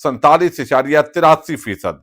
47.83%।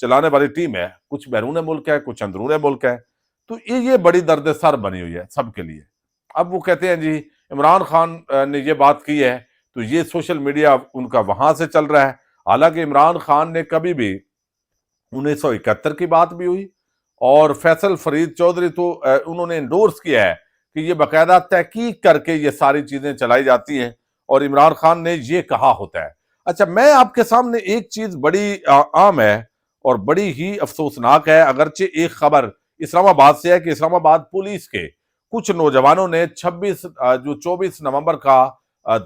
چلانے والی ٹیم ہے، کچھ بیرون ملک ہے، کچھ اندرون ملک ہے، تو یہ بڑی درد سر بنی ہوئی ہے سب کے لیے۔ اب وہ کہتے ہیں جی عمران خان نے یہ بات کی ہے تو یہ سوشل میڈیا ان کا وہاں سے چل رہا ہے، حالانکہ عمران خان نے کبھی بھی 1971 کی بات بھی ہوئی، اور فیصل فرید چودھری تو انہوں نے انڈورس کیا ہے کہ یہ باقاعدہ تحقیق کر کے یہ ساری چیزیں چلائی جاتی ہیں، اور عمران خان نے یہ کہا ہوتا ہے۔ اچھا، میں آپ کے سامنے ایک چیز بڑی عام ہے اور بڑی ہی افسوسناک ہے، اگرچہ ایک خبر اسلام آباد سے ہے کہ اسلام آباد پولیس کے کچھ نوجوانوں نے 24 نومبر کا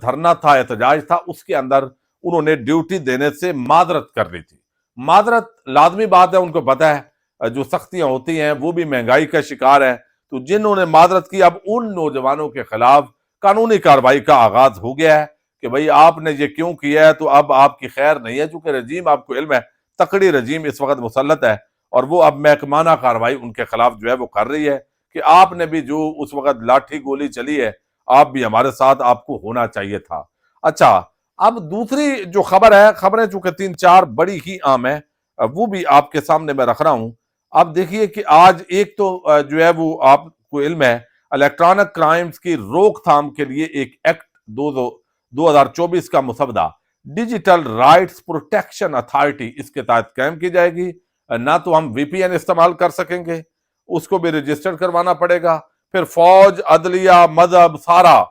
دھرنا تھا، احتجاج تھا، اس کے اندر انہوں نے ڈیوٹی دینے سے معذرت کر لی تھی۔ معذرت لازمی بات ہے، ان کو پتہ ہے جو سختیاں ہوتی ہیں وہ بھی مہنگائی کا شکار ہے، تو جنہوں نے معذرت کی اب ان نوجوانوں کے خلاف قانونی کارروائی کا آغاز ہو گیا ہے کہ بھئی آپ نے یہ کیوں کیا ہے، تو اب آپ کی خیر نہیں ہے، چونکہ رجیم آپ کو علم ہے تکڑی رجیم اس وقت مسلط ہے، اور وہ اب محکمانہ کارروائی ان کے خلاف جو ہے وہ کر رہی ہے کہ آپ نے بھی جو اس وقت لاٹھی گولی چلی ہے آپ بھی ہمارے ساتھ، آپ کو ہونا چاہیے تھا۔ اچھا، اب دوسری جو خبر ہے، خبریں چونکہ 3-4 بڑی ہی عام ہیں، وہ بھی آپ کے سامنے میں رکھ رہا ہوں۔ اب دیکھیے کہ آج ایک تو جو ہے وہ آپ کو علم ہے الیکٹرانک کرائمز کی روک تھام کے لیے ایک ایکٹ 2024 کا مسودہ ڈیجیٹل رائٹس پروٹیکشن اتھارٹی اس کے تحت قائم کی جائے گی۔ نہ تو ہم وی پی این استعمال کر سکیں گے، اس کو بھی رجسٹر کروانا پڑے گا، پھر فوج، عدلیہ، مذہب، سارا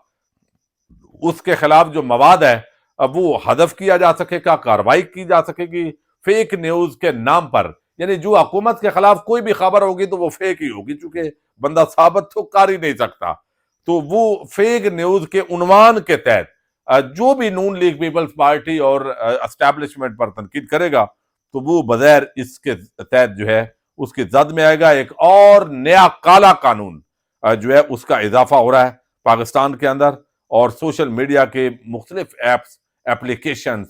اس کے خلاف جو مواد ہے وہ حذف کیا جا سکے گا، کارروائی کی جا سکے گی فیک نیوز کے نام پر، یعنی جو حکومت کے خلاف کوئی بھی خبر ہوگی تو وہ فیک ہی ہوگی، چونکہ بندہ ثابت تو کر ہی نہیں سکتا، تو وہ فیک نیوز کے عنوان کے تحت جو بھی نون لیگ پیپلز پارٹی اور اسٹیبلشمنٹ پر تنقید کرے گا تو وہ بغیر اس کے تحت جو ہے اس کی زد میں آئے گا۔ ایک اور نیا کالا قانون جو ہے اس کا اضافہ ہو رہا ہے پاکستان کے اندر، اور سوشل میڈیا کے مختلف ایپس، ایپلیکیشنز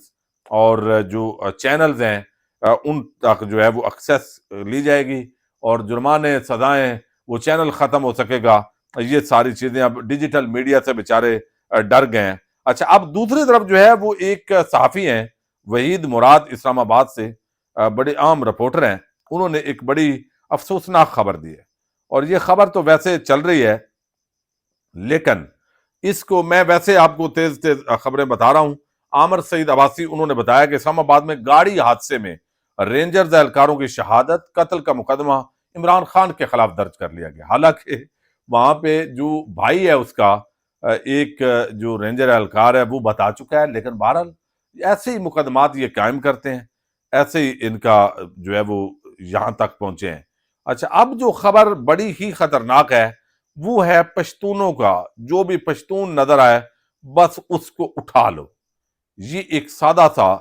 اور جو چینلز ہیں ان تک جو ہے وہ ایکسیس لی جائے گی، اور جرمانے، سزائیں، وہ چینل ختم ہو سکے گا۔ یہ ساری چیزیں اب ڈیجیٹل میڈیا سے بیچارے ڈر گئے ہیں۔ اچھا، اب دوسری طرف جو ہے وہ ایک صحافی ہیں وحید مراد اسلام آباد سے، بڑے عام رپورٹر ہیں، انہوں نے ایک بڑی افسوسناک خبر دی ہے، اور یہ خبر تو ویسے چل رہی ہے لیکن اس کو میں ویسے آپ کو تیز خبریں بتا رہا ہوں۔ عامر سعید عباسی انہوں نے بتایا کہ اسلام آباد میں گاڑی حادثے میں رینجرز اہلکاروں کی شہادت، قتل کا مقدمہ عمران خان کے خلاف درج کر لیا گیا، حالانکہ وہاں پہ جو بھائی ہے اس کا ایک جو رینجر اہلکار ہے وہ بتا چکا ہے، لیکن بہرحال ایسے ہی مقدمات یہ قائم کرتے ہیں، ایسے ہی ان کا جو ہے وہ یہاں تک پہنچے ہیں۔ اچھا، اب جو خبر بڑی ہی خطرناک ہے وہ ہے پشتونوں کا، جو بھی پشتون نظر آئے بس اس کو اٹھا لو۔ یہ ایک سادہ سا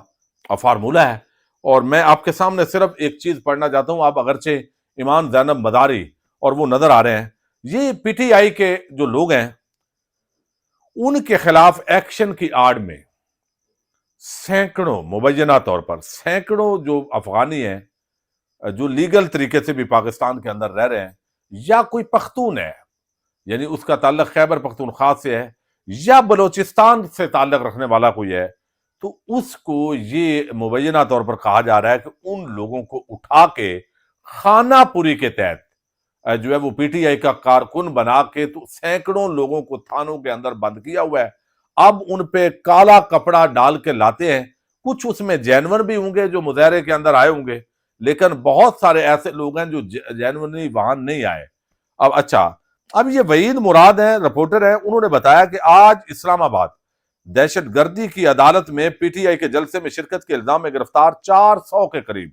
فارمولہ ہے، اور میں آپ کے سامنے صرف ایک چیز پڑھنا چاہتا ہوں۔ آپ اگرچہ ایمان زینب مداری اور وہ نظر آ رہے ہیں، یہ پی ٹی آئی کے جو لوگ ہیں ان کے خلاف ایکشن کی آڑ میں سینکڑوں، مبینہ طور پر سینکڑوں جو افغانی ہیں جو لیگل طریقے سے بھی پاکستان کے اندر رہ رہے ہیں، یا کوئی پختون ہے، یعنی اس کا تعلق خیبر پختونخوا سے ہے، یا بلوچستان سے تعلق رکھنے والا کوئی ہے، تو اس کو یہ مبینہ طور پر کہا جا رہا ہے کہ ان لوگوں کو اٹھا کے خانہ پوری کے تحت جو ہے وہ پی ٹی آئی کا کارکن بنا کے تو سینکڑوں لوگوں کو تھانوں کے اندر بند کیا ہوا ہے۔ اب ان پہ کالا کپڑا ڈال کے لاتے ہیں، کچھ اس میں جینور بھی ہوں گے جو مظاہرے کے اندر آئے ہوں گے، لیکن بہت سارے ایسے لوگ ہیں جو جینورلی وہاں نہیں آئے۔ اب اچھا، اب یہ وحید مراد ہیں، رپورٹر ہیں، انہوں نے بتایا کہ آج اسلام آباد دہشت گردی کی عدالت میں پی ٹی آئی کے جلسے میں شرکت کے الزام میں گرفتار 400 کے قریب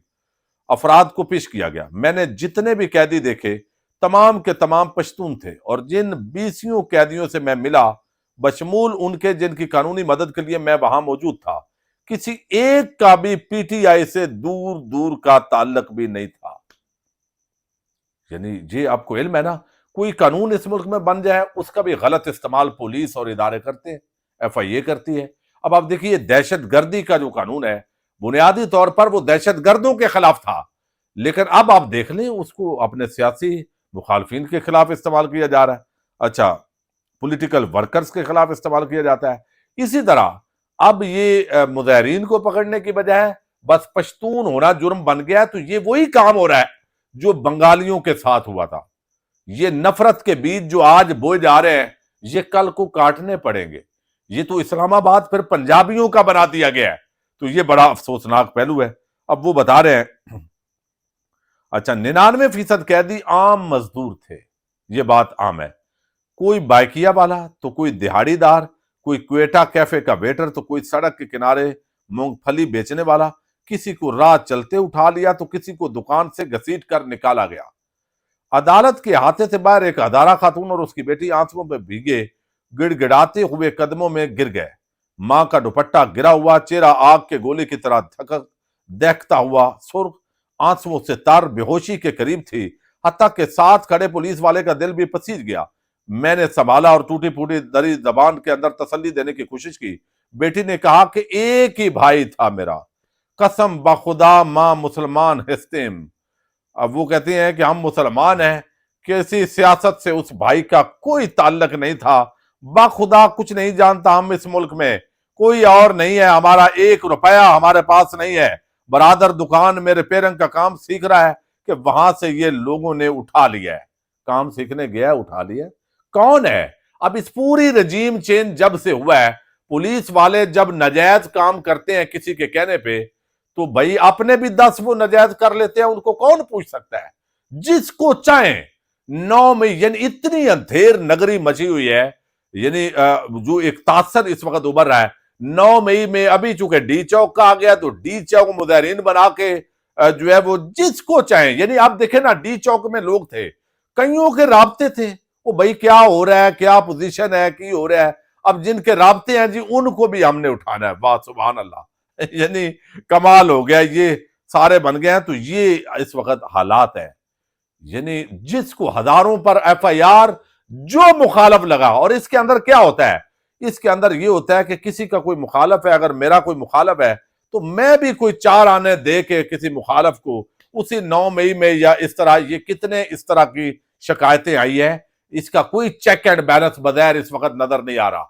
افراد کو پیش کیا گیا۔ میں نے جتنے بھی قیدی دیکھے تمام کے تمام پشتون تھے، اور جن 20 قیدیوں سے میں ملا بشمول ان کے جن کی قانونی مدد کے لیے میں وہاں موجود تھا، کسی ایک کا بھی پی ٹی آئی سے دور دور کا تعلق بھی نہیں تھا۔ یعنی یہ آپ کو علم ہے نا، کوئی قانون اس ملک میں بن جائے اس کا بھی غلط استعمال پولیس اور ادارے کرتے ہیں، ایف آئی اے کرتی ہے۔ اب آپ دیکھیے دہشت گردی کا جو قانون ہے بنیادی طور پر وہ دہشت گردوں کے خلاف تھا، لیکن اب آپ دیکھ لیں اس کو اپنے سیاسی مخالفین کے خلاف استعمال کیا جا رہا ہے، اچھا پولیٹیکل ورکرز کے خلاف استعمال کیا جاتا ہے۔ اسی طرح اب یہ مظاہرین کو پکڑنے کی بجائے بس پشتون ہونا جرم بن گیا. تو یہ وہی کام ہو رہا ہے جو بنگالیوں کے ساتھ ہوا تھا. یہ نفرت کے بیج جو آج بوئے جا رہے ہیں یہ کل کو کاٹنے پڑیں گے. یہ تو اسلام آباد پھر پنجابیوں کا بنا دیا گیا ہے. تو یہ بڑا افسوسناک پہلو ہے. اب وہ بتا رہے ہیں اچھا 99% قیدی عام مزدور تھے. یہ بات عام ہے. کوئی بائکیا والا تو کوئی دہاڑی دار, کوئی کوئٹہ کیفے کا ویٹر تو کوئی سڑک کے کنارے مونگ پھلی بیچنے والا. کسی کو راہ چلتے اٹھا لیا تو کسی کو دکان سے گھسیٹ کر نکالا گیا. عدالت کے احاطے سے باہر ایک ہزارہ خاتون اور اس کی بیٹی آنسوؤں میں بھیگے گڑ گڑاتے ہوئے قدموں میں گر گئے. ماں کا دوپٹہ گرا ہوا, چہرہ آگ کے گولے کی طرح دیکھتا ہوا, سرخ آنسوؤں سے تر, بے ہوشی کے قریب تھی. حتیٰ کہ ساتھ کھڑے پولیس والے کا دل بھی پسیج گیا. میں نے سنبھالا اور ٹوٹی پھوٹی دری زبان کے اندر تسلی دینے کی کوشش کی. بیٹی نے کہا کہ ایک ہی بھائی تھا میرا, قسم بخدا ماں مسلمان ہستیم. اب وہ کہتے ہیں کہ ہم مسلمان ہیں, کسی سیاست سے اس بھائی کا کوئی تعلق نہیں تھا. بخدا کچھ نہیں جانتا ہم اس ملک میں, کوئی اور نہیں ہے, ہمارا 1 روپیہ ہمارے پاس نہیں ہے. برادر دکان میں ریپیرنگ کا کام سیکھ رہا ہے کہ وہاں سے یہ لوگوں نے اٹھا لیا ہے. کام سیکھنے گیا, اٹھا لیا. کون ہے؟ اب اس پوری رجیم چینج جب سے ہوا ہے, پولیس والے جب ناجائز کام کرتے ہیں کسی کے کہنے پہ تو بھائی اپنے بھی 10 وہ ناجائز کر لیتے ہیں, ان کو کون پوچھ سکتا ہے؟ جس کو چاہیں 9 مئی, یعنی اتنی اندھیر نگری مچی ہوئی ہے, یعنی جو ایک تاثر اس وقت ابھر رہا ہے. 9 مئی میں ابھی چونکہ ڈی چوک کا آ گیا تو ڈی چوک مظاہرین بنا کے جو ہے وہ جس کو چاہیں, یعنی آپ دیکھیں نا ڈی چوک میں لوگ تھے, کئیوں کے رابطے تھے, وہ بھائی کیا ہو رہا ہے, کیا پوزیشن ہے, کی ہو رہا ہے. اب جن کے رابطے ہیں جی ان کو بھی ہم نے اٹھانا ہے. بات سبحان اللہ, یعنی کمال ہو گیا, یہ سارے بن گئے ہیں. تو یہ اس وقت حالات ہیں, یعنی جس کو ہزاروں پر FIR جو مخالف لگا. اور اس کے اندر کیا ہوتا ہے؟ اس کے اندر یہ ہوتا ہے کہ کسی کا کوئی مخالف ہے, اگر میرا کوئی مخالف ہے تو میں بھی کوئی 4 آنے دے کے کسی مخالف کو اسی 9 مئی میں یا اس طرح, یہ کتنے اس طرح کی شکایتیں آئی ہیں, اس کا کوئی چیک اینڈ بیلنس بظاہر اس وقت نظر نہیں آ رہا.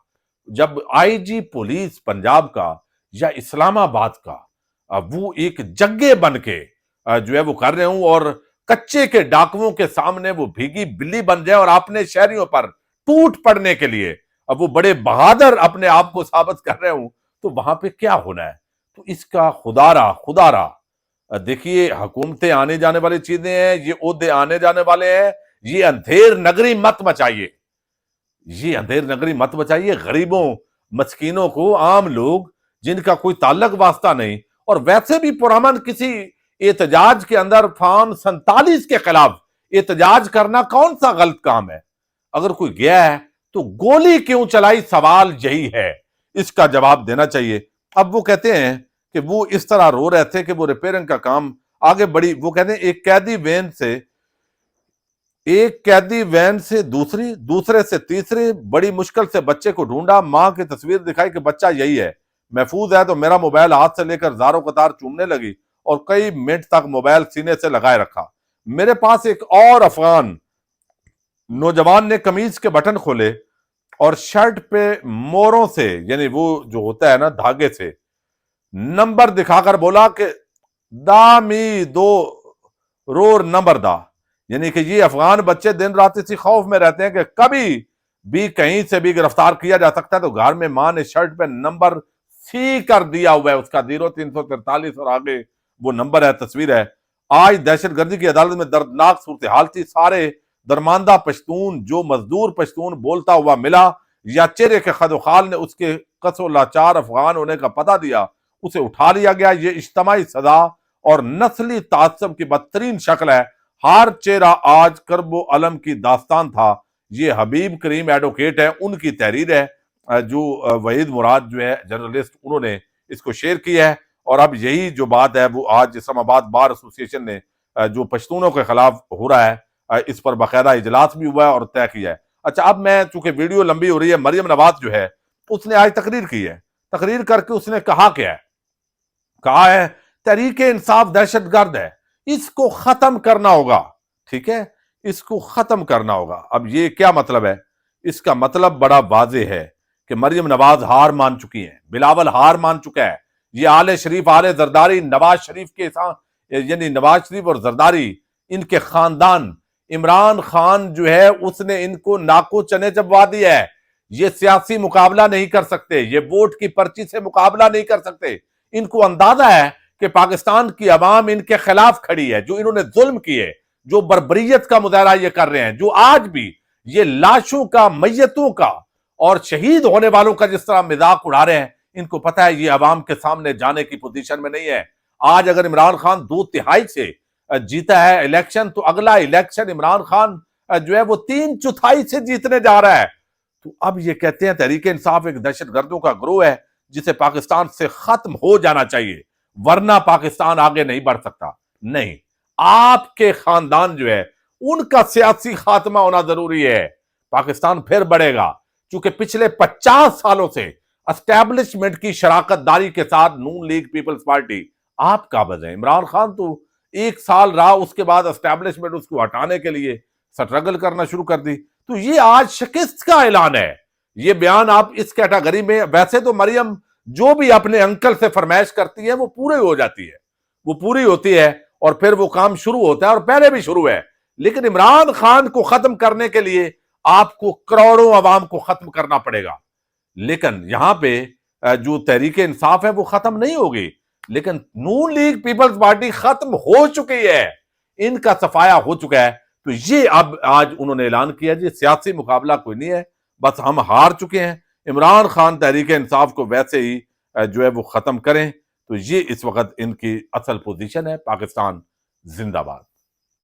جب IG پولیس پنجاب کا یا اسلام آباد کا وہ ایک جگے بن کے جو ہے وہ کر رہے ہوں اور کچے کے ڈاکوؤں کے سامنے وہ بھیگی بلی بن جائے اور اپنے شہریوں پر ٹوٹ پڑنے کے لیے اب وہ بڑے بہادر اپنے آپ کو ثابت کر رہے ہوں, تو وہاں پہ کیا ہونا ہے؟ تو اس کا خدا را دیکھیے, حکومتیں آنے جانے والی چیزیں ہیں, یہ عہدے آنے جانے والے ہیں. یہ اندھیر نگری مت مچائیے, یہ اندھیر نگری مت بچائیے. غریبوں مسکینوں کو, عام لوگ جن کا کوئی تعلق واسطہ نہیں, اور ویسے بھی پرامن کسی احتجاج کے اندر فارم 47 کے خلاف احتجاج کرنا کون سا غلط کام ہے؟ اگر کوئی گیا ہے تو گولی کیوں چلائی؟ سوال یہی ہے, اس کا جواب دینا چاہیے. اب وہ کہتے ہیں کہ وہ اس طرح رو رہے تھے کہ وہ ریپیرنگ کا کام آگے بڑی. وہ کہتے ہیں ایک قیدی وین سے دوسرے سے تیسری, بڑی مشکل سے بچے کو ڈھونڈا, ماں کی تصویر دکھائی کہ بچہ یہی ہے, محفوظ ہے. تو میرا موبائل ہاتھ سے لے کر زاروں قطار چومنے لگی اور کئی منٹ تک موبائل سینے سے لگائے رکھا. میرے پاس ایک اور افغان نوجوان نے قمیض کے بٹن کھولے اور شرٹ پہ موروں سے, یعنی وہ جو ہوتا ہے نا دھاگے سے, نمبر دکھا کر بولا کہ دا می دو رور نمبر دا. یعنی کہ یہ افغان بچے دن رات اسی خوف میں رہتے ہیں کہ کبھی بھی کہیں سے بھی گرفتار کیا جا سکتا ہے. تو گھر میں ماں نے شرٹ پہ نمبر سی کر دیا ہوا ہے, اس کا 0343 اور آگے وہ نمبر ہے, تصویر ہے. آج دہشت گردی کی عدالت میں دردناک صورتحال تھی. سارے درماندہ پشتون جو مزدور پشتون بولتا ہوا ملا یا چہرے کے خد و خال نے اس کے قص و لاچار افغان ہونے کا پتہ دیا, اسے اٹھا لیا گیا. یہ اجتماعی سزا اور نسلی تعصب کی بدترین شکل ہے. ہر چہرہ آج کرب و علم کی داستان تھا. یہ حبیب کریم ایڈوکیٹ ہے, ان کی تحریر ہے, جو وحید مراد جو ہے جرنلسٹ, انہوں نے اس کو شیئر کیا ہے. اور اب یہی جو بات ہے وہ آج اسلام آباد بار ایسوسی ایشن نے جو پشتونوں کے خلاف ہو رہا ہے, اس پر باقاعدہ اجلاس بھی ہوا ہے اور طے کیا ہے. اچھا, اب میں چونکہ ویڈیو لمبی ہو رہی ہے, مریم نواز جو ہے اس نے آج تقریر کی ہے. تقریر کر کے اس نے کہا کیا ہے؟ کہا ہے تحریک انصاف دہشت گرد ہے, اس کو ختم کرنا ہوگا. ٹھیک ہے, اس کو ختم کرنا ہوگا. اب یہ کیا مطلب ہے؟ اس کا مطلب بڑا واضح ہے کہ مریم نواز ہار مان چکی ہیں, بلاول ہار مان چکا ہے. یہ آل شریف، آل زرداری، نواز شریف کے ساتھ، یعنی نواز شریف اور زرداری، ان کے خاندان، عمران خان جو ہے اس نے ان کو ناکو چنے چبوا دیا ہے. یہ سیاسی مقابلہ نہیں کر سکتے، یہ ووٹ کی پرچی سے مقابلہ نہیں کر سکتے. ان کو اندازہ ہے کہ پاکستان کی عوام ان کے خلاف کھڑی ہے، جو انہوں نے ظلم کیے، جو بربریت کا مظاہرہ یہ کر رہے ہیں، جو آج بھی یہ لاشوں کا، میتوں کا اور شہید ہونے والوں کا جس طرح مذاق اڑا رہے ہیں. ان کو پتہ ہے یہ عوام کے سامنے جانے کی پوزیشن میں نہیں ہے. آج اگر عمران خان 2/3 سے جیتا ہے الیکشن، تو اگلا الیکشن عمران خان جو ہے وہ 3/4 سے جیتنے جا رہا ہے. تو اب یہ کہتے ہیں تحریک انصاف ایک دہشت گردوں کا گروہ ہے جسے پاکستان سے ختم ہو جانا چاہیے، ورنہ پاکستان آگے نہیں بڑھ سکتا. نہیں، آپ کے خاندان جو ہے ان کا سیاسی خاتمہ ہونا ضروری ہے. پاکستان پھر بڑھے گا، چونکہ پچھلے 50 سالوں سے اسٹیبلشمنٹ کی شراکت داری کے ساتھ نون لیگ پیپلز پارٹی آپ قابض ہیں. عمران خان تو 1 سال رہا، اس کے بعد اسٹیبلشمنٹ اس کو ہٹانے کے لیے سٹرگل کرنا شروع کر دی. تو یہ آج شکست کا اعلان ہے. یہ بیان آپ اس کیٹاگری میں، ویسے تو مریم جو بھی اپنے انکل سے فرمائش کرتی ہے وہ پورے ہو جاتی ہے، وہ پوری ہوتی ہے، اور پھر وہ کام شروع ہوتا ہے، اور پہلے بھی شروع ہے. لیکن عمران خان کو ختم کرنے کے لیے آپ کو کروڑوں عوام کو ختم کرنا پڑے گا. لیکن یہاں پہ جو تحریک انصاف ہے وہ ختم نہیں ہوگی، لیکن نون لیگ پیپلز پارٹی ختم ہو چکی ہے، ان کا صفایا ہو چکا ہے. تو یہ اب آج انہوں نے اعلان کیا جی سیاسی مقابلہ کوئی نہیں ہے، بس ہم ہار چکے ہیں، عمران خان تحریک انصاف کو ویسے ہی جو ہے وہ ختم کریں. تو یہ اس وقت ان کی اصل پوزیشن ہے. پاکستان زندہ باد.